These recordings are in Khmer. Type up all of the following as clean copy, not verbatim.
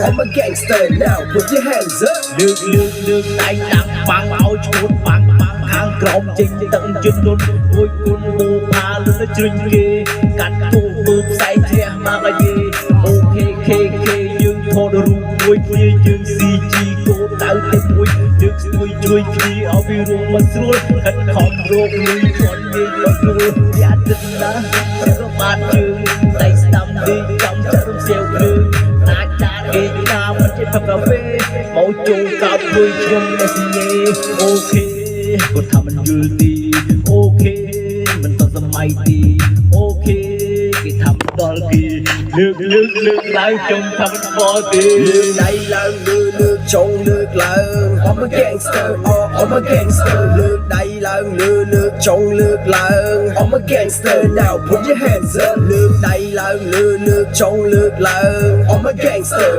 I'm a gangster now put your hands up លើកដៃដាក់បាំងឲ្យឈួតបាំងខាងក្រោមចេញទឹកជន់នុនគួយគុណបូផាលឺជ្រុញគេកាត់គូមើលផ្សែងជ្រះមកឲ្យយេអូខេយើងថតរូបមួយគ្នាយើង CG គោដៅទៅមួយយើងស្ទួយជួយគ្នាឲ្យវារួមមកស្រួលខិតខំរកលុយជន់គេយកស្រួលយ៉ាត់ទឹកណាតែក៏បានជើងតែស្ដាំឌីចំចាក់រំសៀវភ្លើងអាចចាត់គេណាមិនចេះផឹកកាហ្វេមកជុំកោតលុយខ្ញុំតែស៊ីញេអូខេគាត់ថាមិនយល់ទីអូខេមិនតសម័យទីអូខេគេថាមិនដល់គេលើកឡើងចង់ថាមិនបទេ លើកដៃឡើងលើកចុងលើកឡើង I'm a gangster I'm a gangster លើកដៃឡើងលើកចុងលើកឡើង I'm a gangster now put your hands up លើកដៃឡើងលើកចុងលើកឡើង I'm a gangster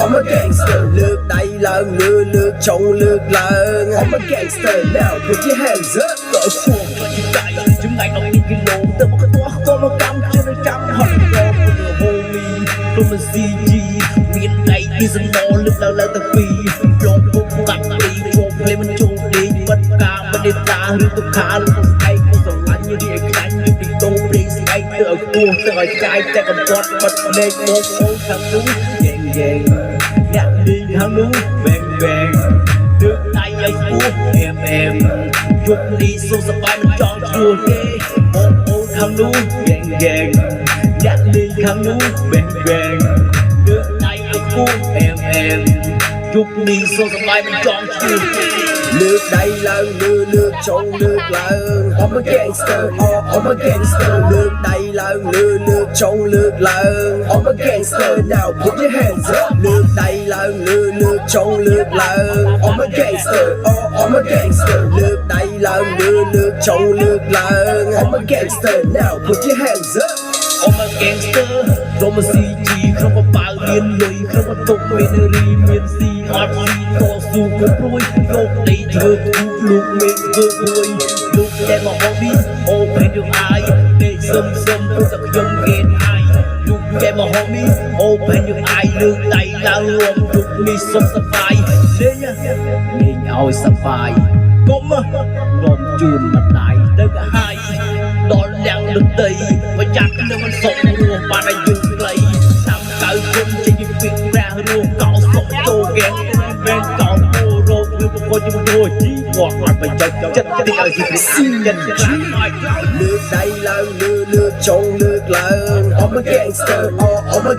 I'm a gangster លើកដៃឡើងលើកចុងលើកឡើង I'm a gangster now put your hands up ក៏ឈួងជួយដៃចម្ងាយដល់2គីឡូទៅមកខ្ទាស់ក៏មកកម្មជិះចាំហត់រកទៅហូមីព្រម CG មានដៃពីសំណលើកឡើងទៅពីឡងពុកកាត់ពីជុំភ្លេមិនជុំដេកបាត់ការមិនទេតាឬទៅខាលទៅស្អែកទៅស្រឡាញ់យីឲ្យខ្លាញ់យីពីតោព្រេងស្អែកទៅឲ្យគោះទៅឲ្យចាយតែកំពត់បាត់ភ្លេចមកអូនខាងនោះយេអ្នកលីខាងនោះបែងលើកដៃឲ្យពោះអែមយប់នេះសុខសប្បាយមិនចង់ឈ្លោះទេបងអូនខាងនោះយេអ្នកលីខាងនោះបែងលើកដៃឲ្យពោះអែមយប់នេះសុខសប្បាយមិនចង់ឈ្លោះទេលើកដៃឡើងលើកចុងលើកឡើង I'm a gangster I'm a gangster លើកដៃឡើងលើកចុងលើកឡើង I'm a gangster now put your hands up លើកដៃឡើងលើកចុងលើកឡើង I'm a gangster I'm a gangster លើកដៃឡើងលើកចុងលើកឡើង I'm a gangster now put your hands up I'm a gangster រម CG ក្នុងកប៉ៅមានលុយក្នុងបន្ទប់មានរីមានស៊ីអត់ស៊ីតស៊ូគ្រប់ព្រួយយកដីធ្វើគូលោកមេធ្វើព្រួយលោកតែមកហូប៊ីអូពេលយកអាយពេកសឹមព្រោះតែខ្ញុំគេអាយលោកតែមកហូប៊ីអូពេលយកអាយលើកដៃឡើងរួមជុកនេះសុខសប្បាយលេងឲ្យសប្បាយកុំនាំជូនម្ដាយទៅក៏ហើយដល់ទាំងដតីប្រយ័ត្ននឹងមិនសុខរស់បានអាយុខ្លីតាមកៅគុំចេញពីពីព្រះរស់កោសុខតោហ្គេមែនកោពូរោគឬប្រកួតជាមួយជីគាត់អត់បញ្ចេញចិត្តទីឲ្យជីវិតស៊ីចិត្តលើកដៃឡើងលើកចុងលើកឡើង I'm a gangster I'm a